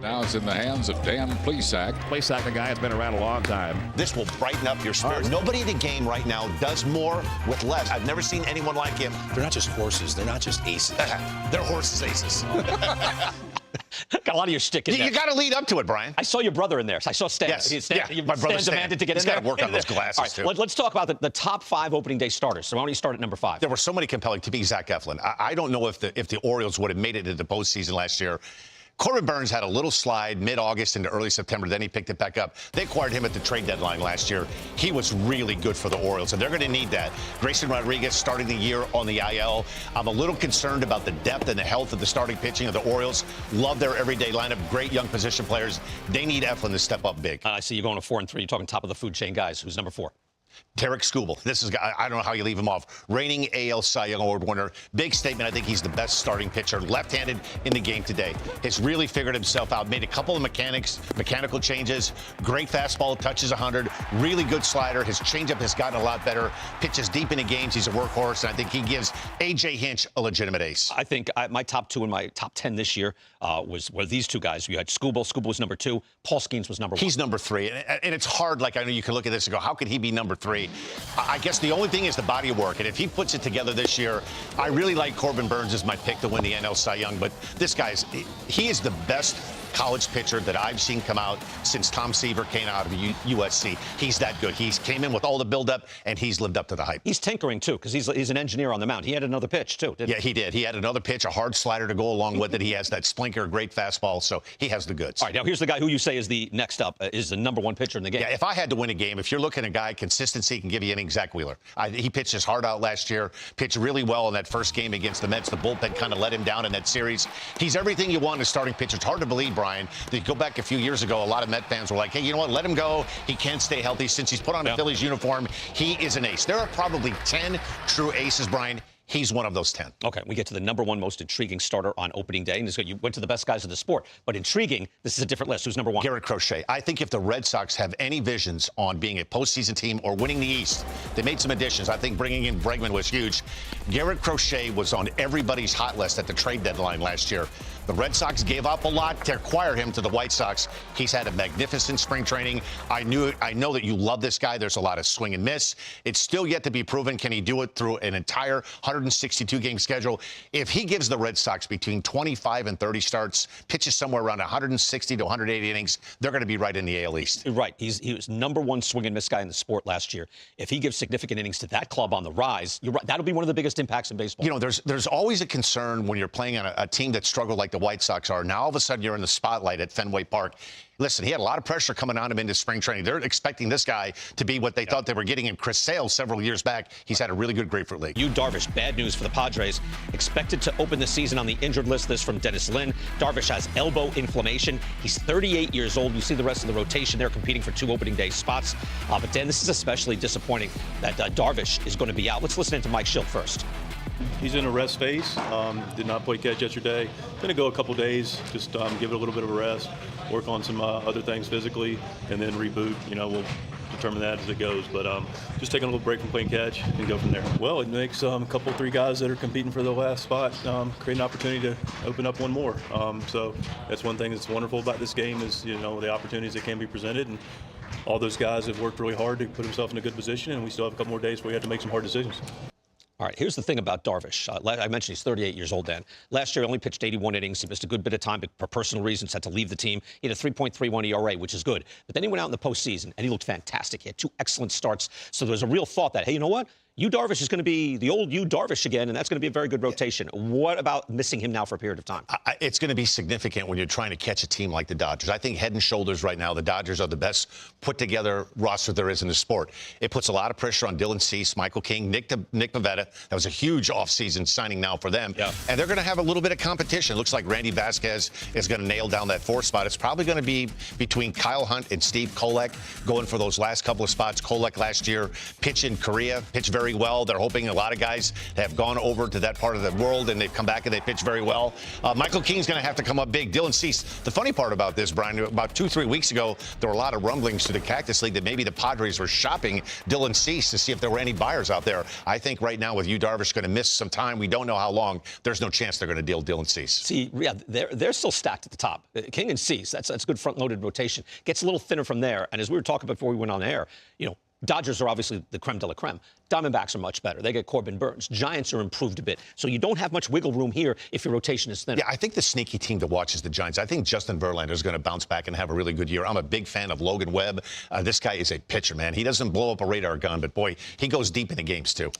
Now it's in the hands of Dan Plesac. Plesac, a guy that's been around a long time. This will brighten up your spirit. Nobody in the game right now does more with less. I've never seen anyone like him. They're not just horses. They're not just aces. They're horses aces. Got a lot of your stick in there. You got to lead up to it, Brian. I saw your brother in there. I saw Stan. Yes. My brother Stan demanded to get He's in there. He's got to work on those glasses, All right, too. let's talk about the top 5 opening day starters. So why don't you start at number 5? There were so many compelling. To be Zach Eflin, I don't know if the Orioles would have made it into the postseason last year. Corbin Burns had a little slide mid-August into early September. Then he picked it back up. They acquired him at the trade deadline last year. He was really good for the Orioles, and they're going to need that. Grayson Rodriguez starting the year on the IL. I'm a little concerned about the depth and the health of the starting pitching of the Orioles. Love their everyday lineup. Great young position players. They need Eflin to step up big. I see you going to 4 and 3. You're talking top of the food chain guys. Who's number 4? Tarik Skubal. This is, I don't know how you leave him off. Reigning AL Cy Young Award winner. Big statement. I think he's the best starting pitcher, left-handed in the game today. Has really figured himself out. Made a couple of mechanical changes. Great fastball, touches 100. Really good slider. His changeup has gotten a lot better. Pitches deep into games. He's a workhorse, and I think he gives A.J. Hinch a legitimate ace. I think my top 2 and my top 10 this year were these two guys. You had Skubal. Skubal was number 2. Paul Skenes was number 1. He's number 3, and it's hard. Like, I know you can look at this and go, how could he be number 3? I guess the only thing is the body of work, and if he puts it together this year, I really like Corbin Burns as my pick to win the NL Cy Young, but this he is the best college pitcher that I've seen come out since Tom Seaver came out of USC. He's that good. He came in with all the buildup, and he's lived up to the hype. He's tinkering, too, because he's an engineer on the mound. He had another pitch, too, didn't he? Yeah, he did. He had another pitch, a hard slider to go along with it. He has that splinker, great fastball, so he has the goods. All right, now here's the guy who you say is the next up, is the number 1 pitcher in the game. Yeah, if I had to win a game, if you're looking at a guy, consistency can give you any Zach Wheeler. He pitched his heart out last year, pitched really well in that first game against the Mets. The bullpen kind of let him down in that series. He's everything you want in a starting pitcher. It's hard to believe, Brian, that you go back a few years ago, a lot of Met fans were like, hey, you know what, let him go. He can't stay healthy. Since he's put on a Phillies uniform, he is an ace. There are probably 10 true aces, Brian. He's one of those 10. Okay, we get to the number 1 most intriguing starter on opening day. And you went to the best guys of the sport. But intriguing, this is a different list. Who's number 1? Garrett Crochet. I think if the Red Sox have any visions on being a postseason team or winning the East, they made some additions. I think bringing in Bregman was huge. Garrett Crochet was on everybody's hot list at the trade deadline last year. The Red Sox gave up a lot to acquire him to the White Sox. He's had a magnificent spring training. I know that you love this guy. There's a lot of swing and miss. It's still yet to be proven. Can he do it through an entire 162-game schedule? If he gives the Red Sox between 25 and 30 starts, pitches somewhere around 160 to 180 innings, they're going to be right in the AL East. Right. He was number 1 swing and miss guy in the sport last year. If he gives significant innings to that club on the rise, you're right. That'll be one of the biggest impacts in baseball. You know, there's always a concern when you're playing on a team that struggled like the White Sox are. Now all of a sudden you're in the spotlight at Fenway Park. Listen, he had a lot of pressure coming on him into spring training. They're expecting this guy to be what they thought they were getting in Chris Sale several years back. He's had a really good Grapefruit League. Yu Darvish, bad news for the Padres. Expected to open the season on the injured list. This from Dennis Lin. Darvish has elbow inflammation. He's 38 years old. You see the rest of the rotation there competing for 2 opening day spots. But Dan, this is especially disappointing that Darvish is going to be out. Let's listen to Mike Schilt first. He's in a rest phase. Did not play catch yesterday. Going to go a couple days, just give it a little bit of a rest, work on some other things physically, and then reboot. You know, we'll determine that as it goes. But just taking a little break from playing catch and go from there. Well, it makes a couple, 3 guys that are competing for the last spot create an opportunity to open up one more. So that's one thing that's wonderful about this game is, you know, the opportunities that can be presented. And all those guys have worked really hard to put themselves in a good position, and we still have a couple more days where we have to make some hard decisions. All right, here's the thing about Darvish. I mentioned he's 38 years old, Dan. Last year, he only pitched 81 innings. He missed a good bit of time for personal reasons, had to leave the team. He had a 3.31 ERA, which is good. But then he went out in the postseason, and he looked fantastic. He had 2 excellent starts. So there was a real thought that, hey, you know what? Yu Darvish is going to be the old Yu Darvish again, and that's going to be a very good rotation. What about missing him now for a period of time? It's going to be significant when you're trying to catch a team like the Dodgers. I think head and shoulders right now, the Dodgers are the best put-together roster there is in the sport. It puts a lot of pressure on Dylan Cease, Michael King, Nick Pivetta. That was a huge offseason signing now for them. Yeah. And they're going to have a little bit of competition. It looks like Randy Vasquez is going to nail down that 4th spot. It's probably going to be between Kyle Hunt and Steve Kolek going for those last couple of spots. Kolek last year pitched in Korea, pitched very very well. They're hoping a lot of guys have gone over to that part of the world, and they've come back and they pitch very well. Michael King's going to have to come up big. Dylan Cease. The funny part about this, Brian, about 2-3 weeks ago, there were a lot of rumblings to the Cactus League that maybe the Padres were shopping Dylan Cease to see if there were any buyers out there. I think right now with Yu Darvish going to miss some time, we don't know how long, there's no chance they're going to deal Dylan Cease. See, yeah, they're still stacked at the top. King and Cease, that's a good front-loaded rotation. Gets a little thinner from there. And as we were talking before we went on air, Dodgers are obviously the creme de la creme. Diamondbacks are much better. They get Corbin Burns. Giants are improved a bit. So you don't have much wiggle room here if your rotation is thinner. Yeah, I think the sneaky team to watch is the Giants. I think Justin Verlander is going to bounce back and have a really good year. I'm a big fan of Logan Webb. This guy is a pitcher, man. He doesn't blow up a radar gun, but, boy, he goes deep into games, too.